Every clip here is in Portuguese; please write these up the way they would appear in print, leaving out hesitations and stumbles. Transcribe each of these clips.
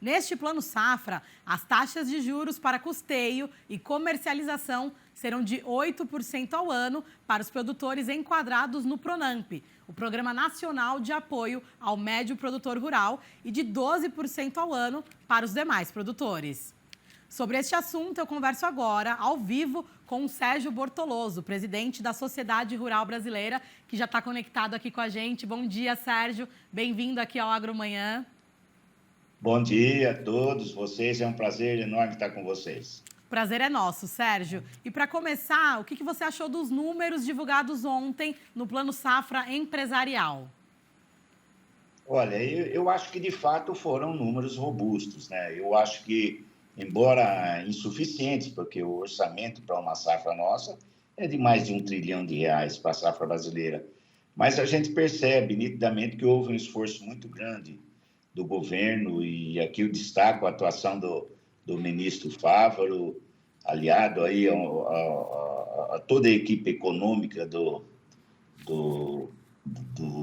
Neste Plano Safra, as taxas de juros para custeio e comercialização serão de 8% ao ano para os produtores enquadrados no PRONAMP, o Programa Nacional de Apoio ao Médio Produtor Rural, e de 12% ao ano para os demais produtores. Sobre este assunto, eu converso agora, ao vivo, com o Sérgio Bortoloso, presidente da Sociedade Rural Brasileira, que já está conectado aqui com a gente. Bom dia, Sérgio. Bem-vindo aqui ao Agromanhã. Bom dia a todos vocês, é um prazer enorme estar com vocês. Prazer é nosso, Sérgio. E para começar, o que você achou dos números divulgados ontem no Plano Safra Empresarial? Olha, eu acho que de fato foram números robustos, né? Eu acho que, embora insuficientes, porque o orçamento para uma safra nossa é de mais de R$1 trilhão para a safra brasileira, mas a gente percebe nitidamente que houve um esforço muito grande do governo, e aqui eu destaco a atuação do ministro Fávaro, aliado aí a toda a equipe econômica do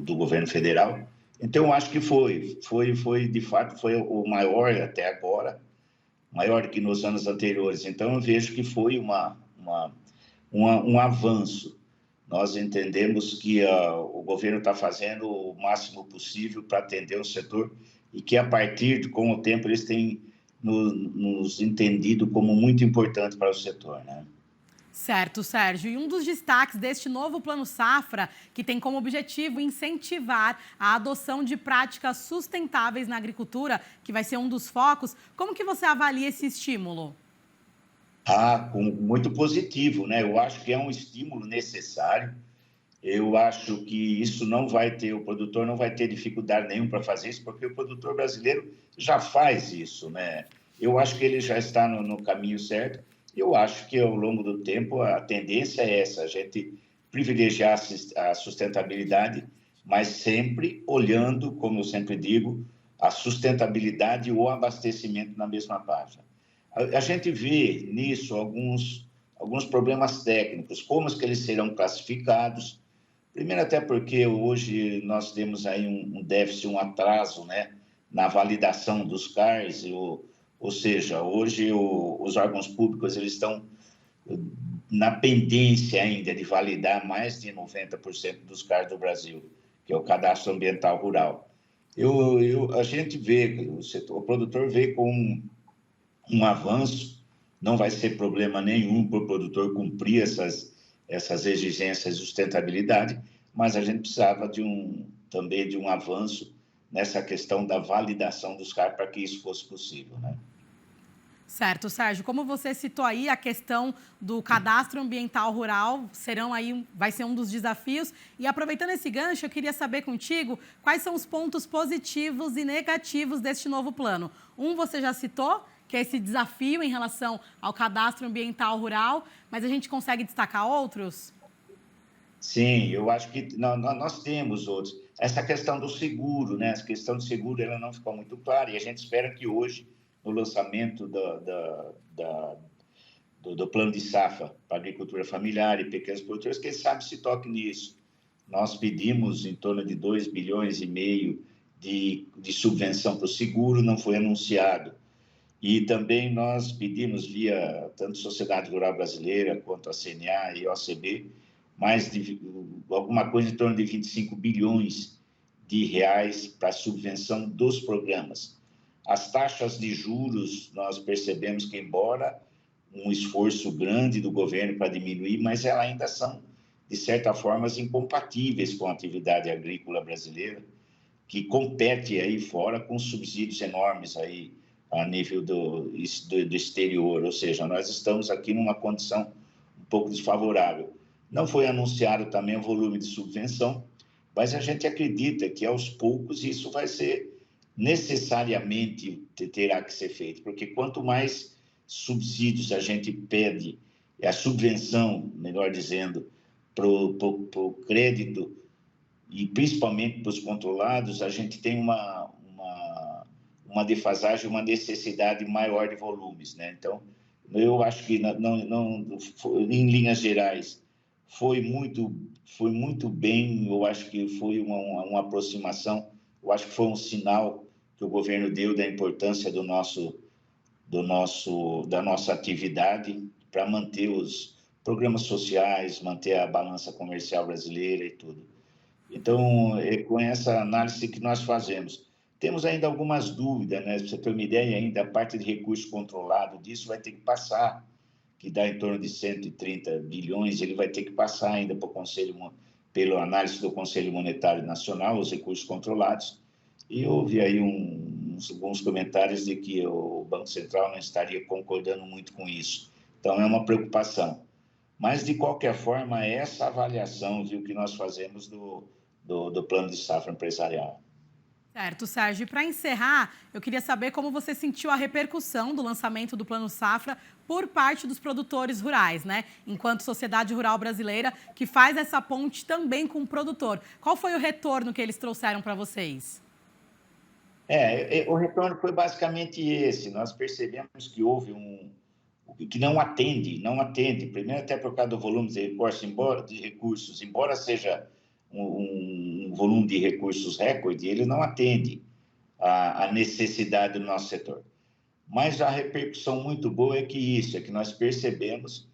governo federal. Então, eu acho que de fato, foi o maior até agora, maior do que nos anos anteriores. Então, eu vejo que foi um avanço. Nós entendemos que o governo está fazendo o máximo possível para atender o setor e que, com o tempo, eles têm nos entendido como muito importante para o setor, né? Certo, Sérgio. E um dos destaques deste novo Plano Safra, que tem como objetivo incentivar a adoção de práticas sustentáveis na agricultura, que vai ser um dos focos, como que você avalia esse estímulo? Muito positivo, né? Eu acho que é um estímulo necessário. Eu acho que o produtor não vai ter dificuldade nenhuma para fazer isso, porque o produtor brasileiro já faz isso, né? Eu acho que ele já está no caminho certo. Eu acho que, ao longo do tempo, a tendência é essa, a gente privilegiar a sustentabilidade, mas sempre olhando, como eu sempre digo, a sustentabilidade e o abastecimento na mesma página. A gente vê nisso alguns problemas técnicos, como que eles serão classificados. Primeiro, até porque hoje nós temos aí um déficit, um atraso, né, na validação dos CARs, ou seja, hoje os órgãos públicos eles estão na pendência ainda de validar mais de 90% dos CARs do Brasil, que é o Cadastro Ambiental Rural. A gente vê, o produtor vê com um avanço, não vai ser problema nenhum para o produtor cumprir essas exigências de sustentabilidade, mas a gente precisava também de um avanço nessa questão da validação dos CAR para que isso fosse possível, né? Certo, Sérgio. Como você citou aí, a questão do cadastro ambiental rural vai ser um dos desafios. E aproveitando esse gancho, eu queria saber contigo quais são os pontos positivos e negativos deste novo plano. Você já citou, que é esse desafio em relação ao cadastro ambiental rural, mas a gente consegue destacar outros? Sim, eu acho que nós temos outros. Essa questão do seguro, né? Essa questão do seguro, ela não ficou muito clara, e a gente espera que hoje, no lançamento do plano de safra para agricultura familiar e pequenos produtores, quem sabe se toque nisso. Nós pedimos em torno de 2,5 bilhões de subvenção para o seguro, não foi anunciado. E também nós pedimos via tanto Sociedade Rural Brasileira quanto a CNA e a OCB, alguma coisa em torno de 25 bilhões de reais para a subvenção dos programas. As taxas de juros, nós percebemos que, embora um esforço grande do governo para diminuir, mas elas ainda são, de certa forma, incompatíveis com a atividade agrícola brasileira, que compete aí fora com subsídios enormes aí a nível do exterior, ou seja, nós estamos aqui numa condição um pouco desfavorável. Não foi anunciado também o volume de subvenção, mas a gente acredita que, aos poucos, isso vai ser necessariamente terá que ser feito, porque quanto mais subsídios a gente pede, a subvenção, melhor dizendo, para o crédito, e principalmente para os controlados, a gente tem uma defasagem, uma necessidade maior de volumes, né? Então, eu acho que, em linhas gerais, foi muito bem. Eu acho que foi uma aproximação, eu acho que foi um sinal que o governo deu da importância da nossa atividade para manter os programas sociais, manter a balança comercial brasileira e tudo. Então, é com essa análise que nós fazemos. Temos ainda algumas dúvidas, né? Para você ter uma ideia, ainda a parte de recurso controlado disso vai ter que passar, que dá em torno de 130 bilhões, ele vai ter que passar ainda para o Conselho, pela análise do Conselho Monetário Nacional, os recursos controlados. E houve aí alguns comentários de que o Banco Central não estaria concordando muito com isso. Então, é uma preocupação. Mas, de qualquer forma, é essa avaliação, viu, que nós fazemos do plano de safra empresarial. Certo, Sérgio. E para encerrar, eu queria saber como você sentiu a repercussão do lançamento do Plano Safra por parte dos produtores rurais, né? Enquanto sociedade rural brasileira, que faz essa ponte também com o produtor. Qual foi o retorno que eles trouxeram para vocês? O retorno foi basicamente esse. Nós percebemos que houve que não atende. Primeiro, até por causa do volume de recursos, embora seja um volume de recursos recorde, ele não atende a necessidade do nosso setor. Mas a repercussão muito boa é que nós percebemos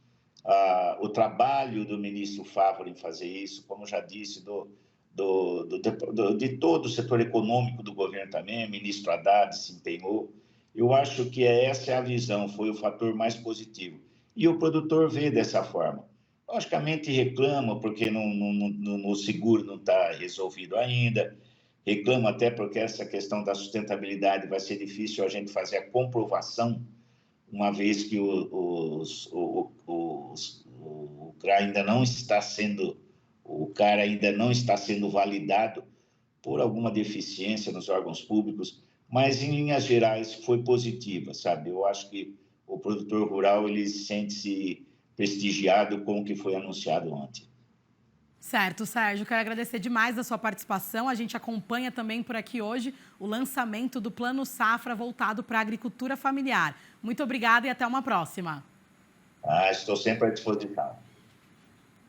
o trabalho do ministro Fávaro em fazer isso, como já disse, de todo o setor econômico do governo também, o ministro Haddad se empenhou. Eu acho que essa é a visão, foi o fator mais positivo. E o produtor vê dessa forma. Logicamente reclama porque no seguro não está resolvido ainda, reclama até porque essa questão da sustentabilidade vai ser difícil a gente fazer a comprovação, uma vez que o CRA ainda não está sendo, o CAR ainda não está sendo validado por alguma deficiência nos órgãos públicos, mas em linhas gerais foi positiva, sabe? Eu acho que o produtor rural ele sente-se prestigiado com o que foi anunciado ontem. Certo, Sérgio. Quero agradecer demais a sua participação. A gente acompanha também por aqui hoje o lançamento do Plano Safra voltado para a agricultura familiar. Muito obrigada e até uma próxima. Estou sempre à disposição.